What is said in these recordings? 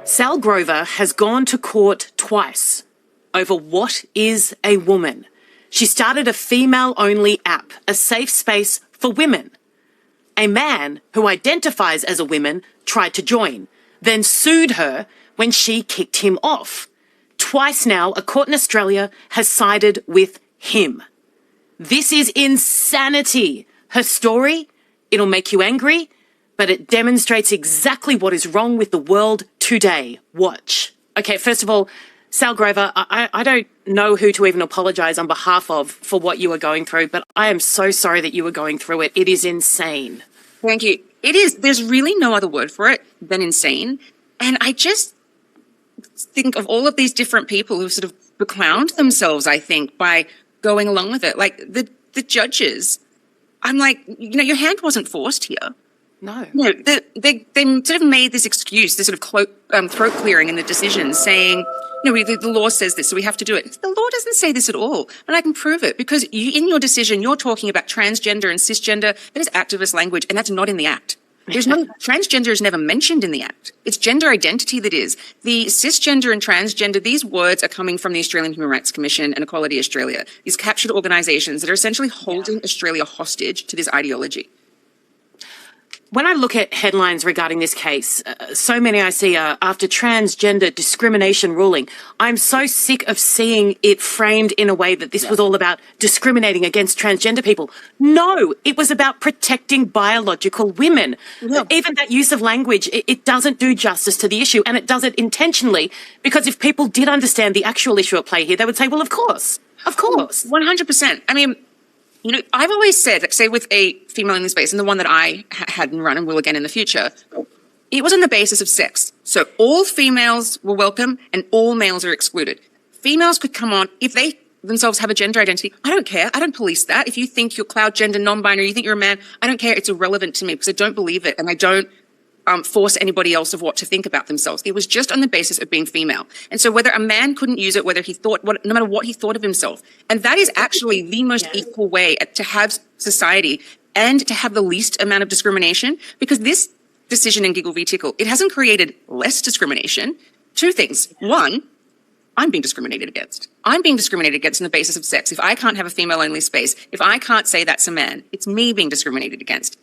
Sall Grover has gone to court twice over what is a woman. She started a female-only app, a safe space for women. A man who identifies as a woman tried to join, then sued her when she kicked him off. Twice now, a court in Australia has sided with him. This is insanity. Her story, it'll make you angry, but it demonstrates exactly what is wrong with the world today. Watch. Okay, first of all, Sall Grover, I don't know who to even apologise on behalf of for what you were going through, but I am so sorry that you were going through it. It is insane. Thank you. It is. There's really no other word for it than insane. And I just think of all of these different people who sort of beclowned themselves, I think, by going along with it. Like the judges, I'm like, your hand wasn't forced here. No. No, they sort of made this excuse, this sort of throat clearing in the decision, saying, the law says this, so we have to do it. The law doesn't say this at all, and I can prove it because in your decision, you're talking about transgender and cisgender. That is activist language, and that's not in the Act. Transgender is never mentioned in the Act. It's gender identity that is. The cisgender and transgender, these words are coming from the Australian Human Rights Commission and Equality Australia, these captured organisations that are essentially holding Australia hostage to this ideology. When I look at headlines regarding this case, so many I see are after transgender discrimination ruling. I'm so sick of seeing it framed in a way that this was all about discriminating against transgender people. No, it was about protecting biological women. Yeah. Even that use of language, it doesn't do justice to the issue, and it does it intentionally, because if people did understand the actual issue at play here, they would say, well, of course. 100%. I mean, I've always said, like, say with a female in the space, and the one that I had and run and will again in the future, it was on the basis of sex. So all females were welcome and all males are excluded. Females could come on if they themselves have a gender identity. I don't care. I don't police that. If you think you're cloud gender, non-binary, you think you're a man, I don't care. It's irrelevant to me because I don't believe it, and I don't force anybody else of what to think about themselves. It was just on the basis of being female. And so whether a man couldn't use it, whether he thought, no matter what he thought of himself. And that is actually the most equal way to have society and to have the least amount of discrimination, because this decision in Giggle v. Tickle, it hasn't created less discrimination. Two things. One, I'm being discriminated against. I'm being discriminated against on the basis of sex. If I can't have a female-only space, if I can't say that's a man, it's me being discriminated against.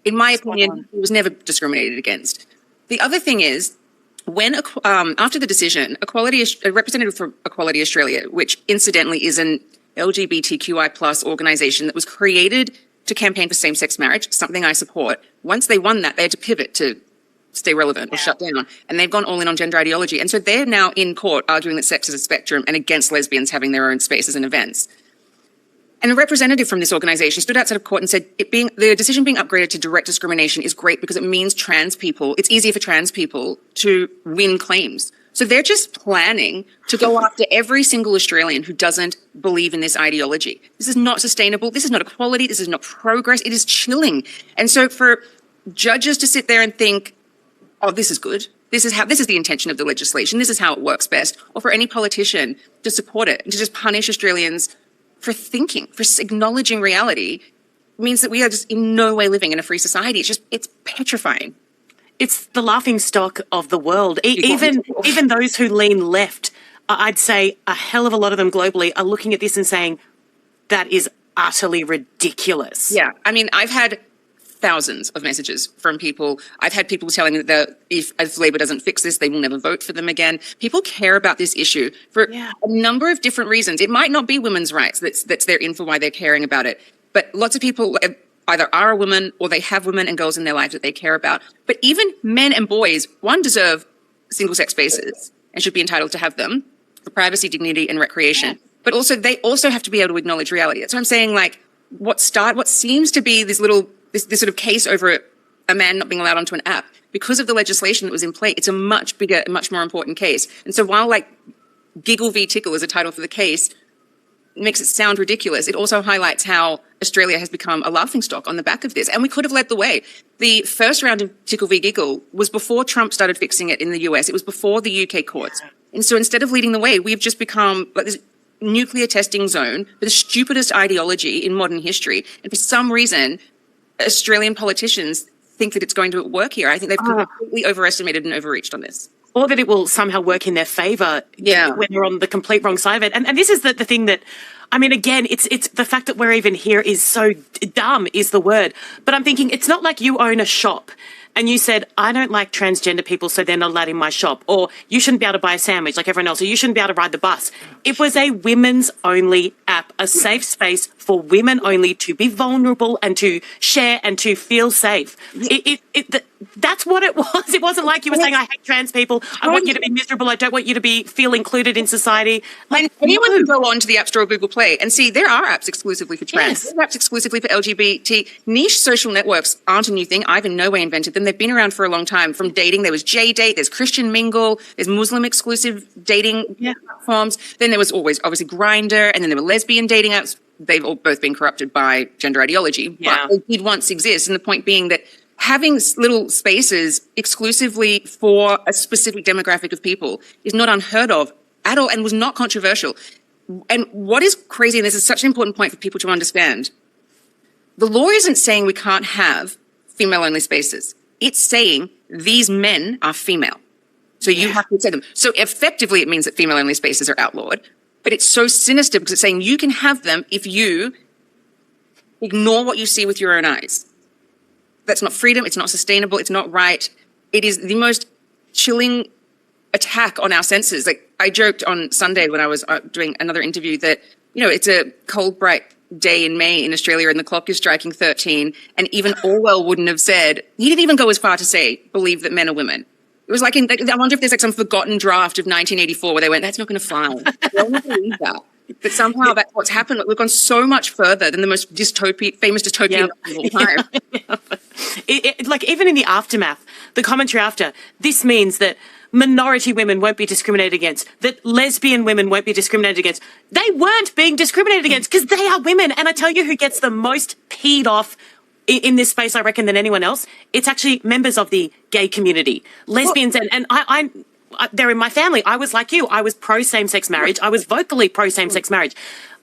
In my opinion, it was never discriminated against. The other thing is, when after the decision, a representative from Equality Australia, which incidentally is an LGBTQI plus organisation that was created to campaign for same-sex marriage, something I support. Once they won that, they had to pivot to stay relevant or shut down, and they've gone all in on gender ideology. And so they're now in court arguing that sex is a spectrum and against lesbians having their own spaces and events. And a representative from this organisation stood outside of court and said the decision being upgraded to direct discrimination is great because it means it's easier for trans people to win claims. So they're just planning to go after every single Australian who doesn't believe in this ideology. This is not sustainable. This is not equality. This is not progress. It is chilling. And so for judges to sit there and think, oh, this is good. This is the intention of the legislation. This is how it works best. Or for any politician to support it and to just punish Australians for thinking, for acknowledging reality, means that we are just in no way living in a free society. It's petrifying. It's the laughing stock of the world. Even those who lean left, I'd say a hell of a lot of them globally are looking at this and saying, that is utterly ridiculous. Yeah. I mean, I've had thousands of messages from people. I've had people telling me that if Labor doesn't fix this, they will never vote for them again. People care about this issue for a number of different reasons. It might not be women's rights that's their info why they're caring about it. But lots of people either are a woman or they have women and girls in their lives that they care about. But even men and boys, deserve single-sex spaces and should be entitled to have them for privacy, dignity, and recreation. But also, they also have to be able to acknowledge reality. That's what I'm saying, like, what seems to be this sort of case over a man not being allowed onto an app, because of the legislation that was in play, it's a much bigger, much more important case. And so while, like, Giggle v. Tickle is a title for the case, makes it sound ridiculous, it also highlights how Australia has become a laughingstock on the back of this. And we could have led the way. The first round of Tickle v. Giggle was before Trump started fixing it in the US. It was before the UK courts. And so instead of leading the way, we've just become like this nuclear testing zone for the stupidest ideology in modern history. And for some reason, Australian politicians think that it's going to work here. I think they've completely overestimated and overreached on this. Or that it will somehow work in their favour when they're on the complete wrong side of it. And this is the thing that, I mean, again, it's the fact that we're even here is so dumb is the word. But I'm thinking it's not like you own a shop and you said, I don't like transgender people, so they're not allowed in my shop. Or you shouldn't be able to buy a sandwich like everyone else. Or you shouldn't be able to ride the bus. It was a women's only app, a safe space for women only to be vulnerable and to share and to feel safe. That's what it was. It wasn't like you were saying, I hate trans people. I want you to be miserable. I don't want you to feel included in society. Like, anyone can go on to the App Store or Google Play and see there are apps exclusively for trans. There are apps exclusively for LGBT. Niche social networks aren't a new thing. I've in no way invented them. They've been around for a long time. From dating, there was J-Date, there's Christian Mingle, there's Muslim exclusive dating platforms. Then there was always obviously Grindr, and then there were lesbian dating apps. They've all both been corrupted by gender ideology. But they did once exist. And the point being that having little spaces exclusively for a specific demographic of people is not unheard of at all and was not controversial. And what is crazy, and this is such an important point for people to understand, the law isn't saying we can't have female-only spaces. It's saying these men are female. So you have to say them. So effectively, it means that female-only spaces are outlawed. But it's so sinister because it's saying you can have them if you ignore what you see with your own eyes. That's not freedom. It's not sustainable. It's not right. It is the most chilling attack on our senses. Like I joked on Sunday when I was doing another interview that, you know, it's a cold, bright day in May in Australia and the clock is striking 13. And even Orwell wouldn't have said, he didn't even go as far to say, believe that men are women. It was like, I wonder if there's like some forgotten draft of 1984 where they went, that's not going to fly. They won't believe that. But somehow that's what's happened. Like, we've gone so much further than the most famous dystopian of all time. Like even in the aftermath, the commentary after, this means that minority women won't be discriminated against, that lesbian women won't be discriminated against. They weren't being discriminated against because they are women. And I tell you who gets the most peed off in this space, I reckon, than anyone else. It's actually members of the gay community, lesbians, and I they're in my family. I was like you. I was pro same-sex marriage. I was vocally pro same-sex marriage.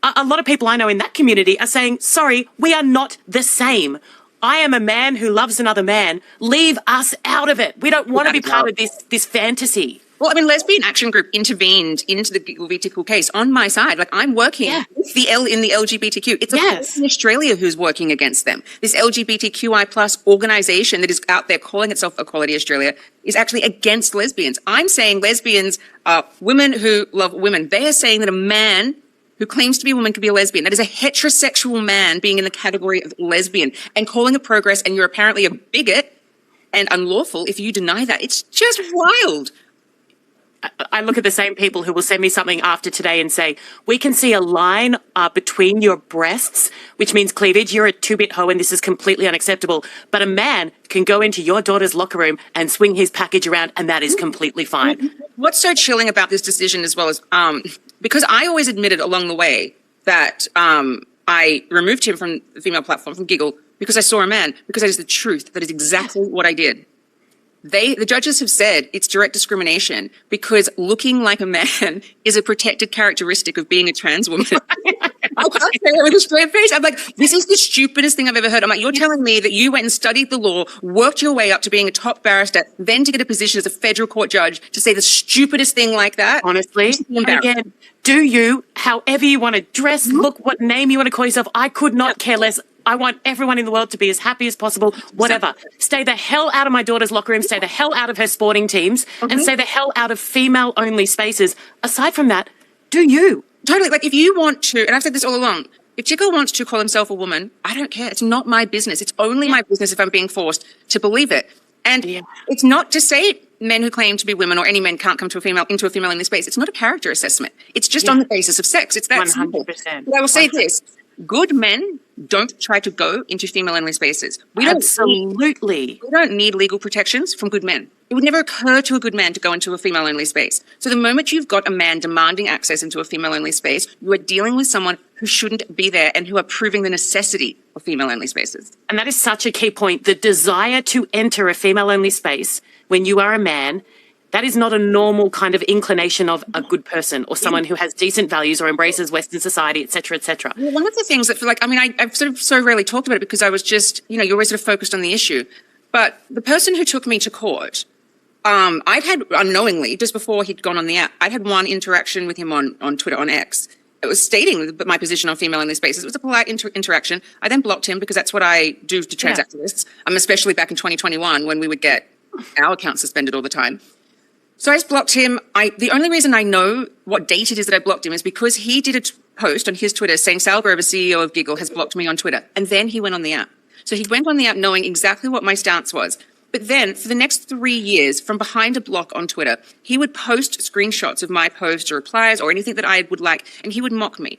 A lot of people I know in that community are saying, sorry, we are not the same. I am a man who loves another man. Leave us out of it. We don't want to be part of this fantasy. Well, I mean, Lesbian Action Group intervened into the Giggle v. Tickle case on my side. Like, I'm working with in the LGBTQ. It's a person in Australia who's working against them. This LGBTQI plus organisation that is out there calling itself Equality Australia is actually against lesbians. I'm saying lesbians are women who love women. They are saying that a man who claims to be a woman could be a lesbian. That is a heterosexual man being in the category of lesbian and calling it progress, and you're apparently a bigot and unlawful if you deny that. It's just wild. I look at the same people who will send me something after today and say, we can see a line between your breasts, which means cleavage. You're a two-bit hoe and this is completely unacceptable. But a man can go into your daughter's locker room and swing his package around and that is completely fine. What's so chilling about this decision as well as, because I always admitted along the way that I removed him from the female platform, from Giggle, because I saw a man, because that is the truth. That is exactly what I did. The judges have said it's direct discrimination because looking like a man is a protected characteristic of being a trans woman. I can't say it with a straight face. I'm like, this is the stupidest thing I've ever heard. I'm like, you're telling me that you went and studied the law, worked your way up to being a top barrister, then to get a position as a federal court judge to say the stupidest thing like that? Honestly, again, do you, however you want to dress, look, what name you want to call yourself, I could not care less. I want everyone in the world to be as happy as possible, whatever. Stay the hell out of my daughter's locker room, stay the hell out of her sporting teams, and stay the hell out of female-only spaces. Aside from that, do you? Totally. Like, if you want to, and I've said this all along, if Giggle wants to call himself a woman, I don't care. It's not my business. It's only my business if I'm being forced to believe it. And it's not to say men who claim to be women or any men can't come to into a female in this space. It's not a character assessment. It's just on the basis of sex. It's that 100%. simple. But I will say this. Good men don't try to go into female-only spaces. We don't need legal protections from good men. It would never occur to a good man to go into a female-only space. So the moment you've got a man demanding access into a female-only space, you are dealing with someone who shouldn't be there and who are proving the necessity of female-only spaces. And that is such a key point. The desire to enter a female-only space when you are a man, That is not a normal kind of inclination of a good person or someone who has decent values or embraces Western society, et cetera, et cetera. Well, one of the things that, like, I mean, I've sort of so rarely talked about it because I was just, you know, you're always sort of focused on the issue. But the person who took me to court, I'd had unknowingly, just before he'd gone on the app, I'd had one interaction with him on Twitter, on X. It was stating my position on female only spaces. It was a polite interaction. I then blocked him because that's what I do to trans activists. Especially back in 2021 when we would get our account suspended all the time. So I just blocked him. The only reason I know what date it is that I blocked him is because he did a post on his Twitter saying Sall Grover, CEO of Giggle, has blocked me on Twitter. And then he went on the app. So he went on the app knowing exactly what my stance was. But then for the next 3 years, from behind a block on Twitter, he would post screenshots of my posts or replies or anything that I would like, and he would mock me.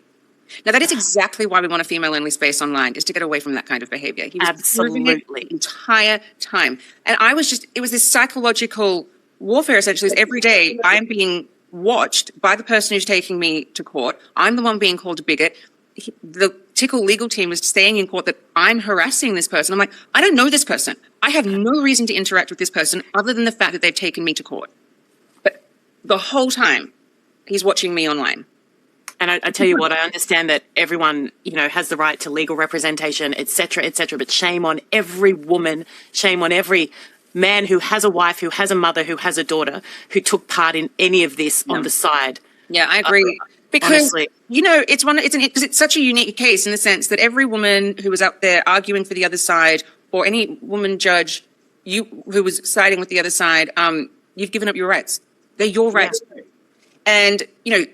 Now, that is exactly why we want a female-only space online, is to get away from that kind of behavior. He was Absolutely. the entire time. And it was this psychological warfare, essentially. Every day I'm being watched by the person who's taking me to court. I'm the one being called a bigot. The Tickle legal team is saying in court that I'm harassing this person. I'm like, I don't know this person. I have no reason to interact with this person other than the fact that they've taken me to court. But the whole time, he's watching me online. And I tell you what, I understand that everyone, you know, has the right to legal representation, et cetera, but shame on every woman, shame on every man who has a wife, who has a mother, who has a daughter, who took part in any of this on the side. Yeah, I agree. Because, honestly, you know, it's such a unique case in the sense that every woman who was out there arguing for the other side, or any woman judge who was siding with the other side, you've given up your rights. They're your rights. Yeah. And, you know,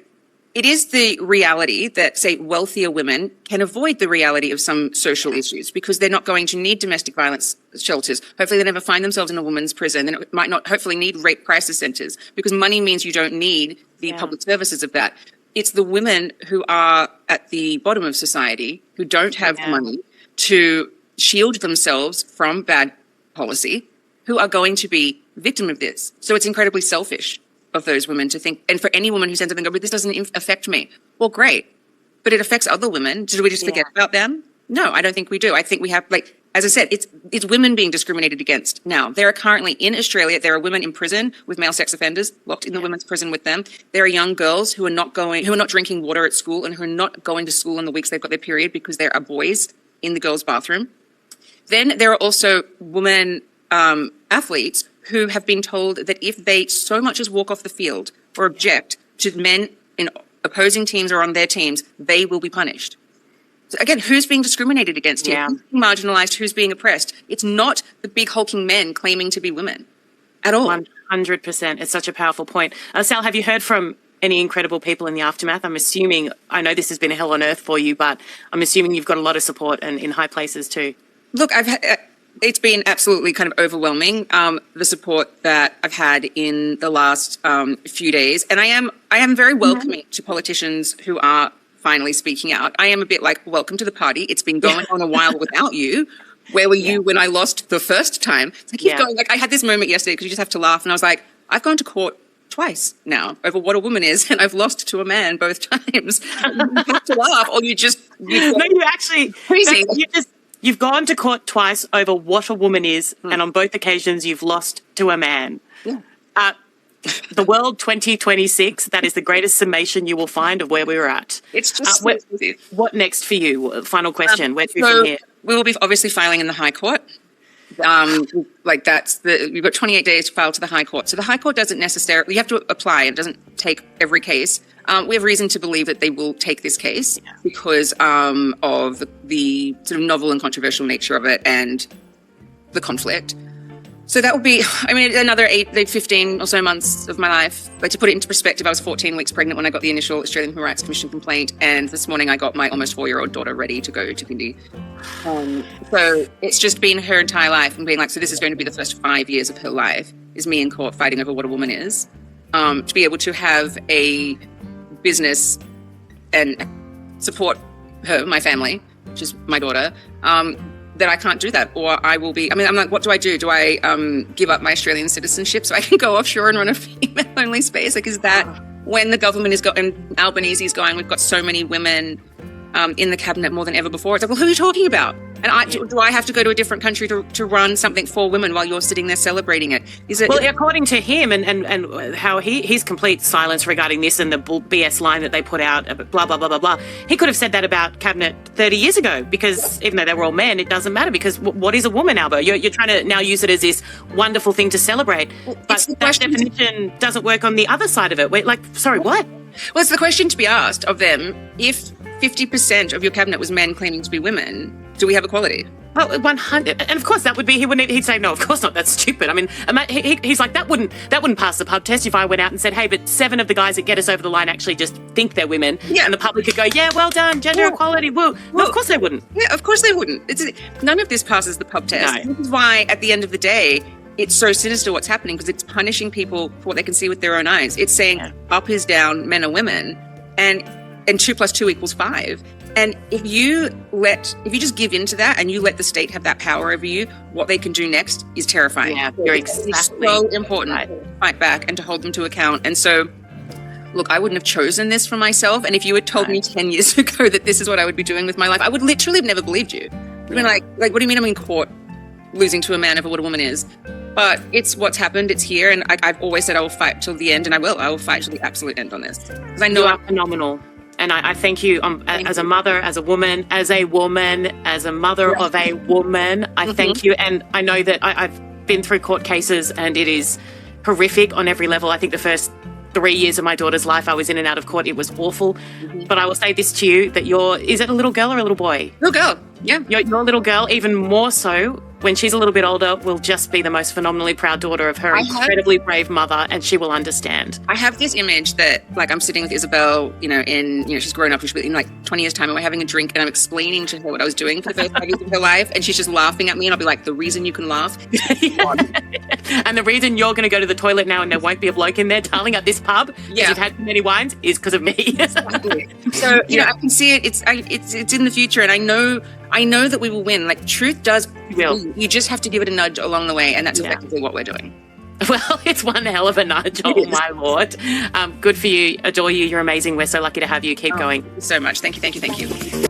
it is the reality that, say, wealthier women can avoid the reality of some social issues because they're not going to need domestic violence shelters. Hopefully they never find themselves in a woman's prison. They might not hopefully need rape crisis centers because money means you don't need the public services of that. It's the women who are at the bottom of society who don't have money to shield themselves from bad policy who are going to be victim of this. So it's incredibly selfish of those women to think, and for any woman who sends up and go, but this doesn't affect me. Well, great. But it affects other women. Do we just forget about them? No, I don't think we do. I think we have, like, as I said, it's women being discriminated against. Now, there are currently in Australia, there are women in prison with male sex offenders, locked in the women's prison with them. There are young girls who are not drinking water at school and who are not going to school on the weeks they've got their period because there are boys in the girls' bathroom. Then there are also women athletes who have been told that if they so much as walk off the field or object to men in opposing teams or on their teams, they will be punished. So again, who's being discriminated against here? Who's being marginalized? Who's being oppressed? It's not the big hulking men claiming to be women at all. 100%. It's such a powerful point. Sal, have you heard from any incredible people in the aftermath? I'm assuming, I know this has been a hell on earth for you, but I'm assuming you've got a lot of support and in high places too. Look, it's been absolutely kind of overwhelming, the support that I've had in the last few days. And I am very welcoming to politicians who are finally speaking out. I am a bit like, welcome to the party. It's been going on a while without you. Where were you when I lost the first time? I keep going. Like, I had this moment yesterday because you just have to laugh. And I was like, I've gone to court twice now over what a woman is, and I've lost to a man both times. You have to laugh, or you actually crazy. You've gone to court twice over what a woman is, and on both occasions you've lost to a man. Yeah. The world 2026, that is the greatest summation you will find of where we were at. It's just what next for you? Final question. Where to from here? We will be obviously filing in the High Court. We've got 28 days to file to the High Court. So the High Court doesn't necessarily, you have to apply. It doesn't take every case. We have reason to believe that they will take this case because of the sort of novel and controversial nature of it and the conflict. So that would be, another 15 or so months of my life. But to put it into perspective, I was 14 weeks pregnant when I got the initial Australian Human Rights Commission complaint. And this morning I got my almost 4-year-old daughter ready to go to kindy. So it's just been her entire life and being like, so this is going to be the first 5 years of her life, is me in court fighting over what a woman is. To be able to have a business and support her, my family, which is my daughter, that I can't do that, or I will be, I'm like, what do I do? Do I give up my Australian citizenship so I can go offshore and run a female-only space? Like, is that when the government is going, Albanese is going, we've got so many women in the cabinet more than ever before. It's like, well, who are you talking about? And do I have to go to a different country to run something for women while you're sitting there celebrating it? Well, according to him and how his complete silence regarding this and the BS line that they put out, blah, blah, blah, blah, blah, he could have said that about Cabinet 30 years ago, because even though they were all men, it doesn't matter, because what is a woman, Albo? You're trying to now use it as this wonderful thing to celebrate, but that definition doesn't work on the other side of it. We're like, sorry, what? Well, it's the question to be asked of them. If 50% of your cabinet was men claiming to be women, do we have equality? Well, 100, and of course that would be. He'd say no, of course not. That's stupid. I mean, he's like that wouldn't pass the pub test if I went out and said, hey, but 7 of the guys that get us over the line actually just think they're women, and the public could go, yeah, well done, gender equality. Woo. No, of course they wouldn't. Yeah, of course they wouldn't. None of this passes the pub test. No. This is why, at the end of the day, it's so sinister what's happening, because it's punishing people for what they can see with their own eyes. It's saying up is down, men are women, and 2 + 2 = 5. And if you just give in to that and you let the state have that power over you, what they can do next is terrifying. Yeah, you're exactly. It's so important to fight back and to hold them to account. And so, look, I wouldn't have chosen this for myself. And if you had told me 10 years ago that this is what I would be doing with my life, I would literally have never believed you. I'd been like, what do you mean I'm in court losing to a man over what a woman is? But it's what's happened. It's here. And I've always said I will fight till the end. And I will fight till the absolute end on this. Because I know you are phenomenal. And I thank you as a mother, as a woman, as a mother of a woman. I thank you. And I know that I've been through court cases and it is horrific on every level. I think the first 3 years of my daughter's life, I was in and out of court. It was awful. But I will say this to you, that is it a little girl or a little boy? Little girl. Yeah. Your little girl, even more so, when she's a little bit older, will just be the most phenomenally proud daughter of her incredibly brave mother, and she will understand. I have this image that, like, I'm sitting with Isabel, she's grown up, she's in like 20 years' time, and we're having a drink, and I'm explaining to her what I was doing for the first 5 years of her life, and she's just laughing at me, and I'll be like, the reason you can laugh. And the reason you're going to go to the toilet now and there won't be a bloke in there, darling, at this pub, because you've had too many wines, is because of me. Exactly. So, I can see it. It's in the future, and I know that we will win. Like, truth does win. You just have to give it a nudge along the way, and that's effectively what we're doing. Well, it's one hell of a nudge, oh my Lord. Good for you. Adore you. You're amazing. We're so lucky to have you. Keep going. Thank you so much. Thank you.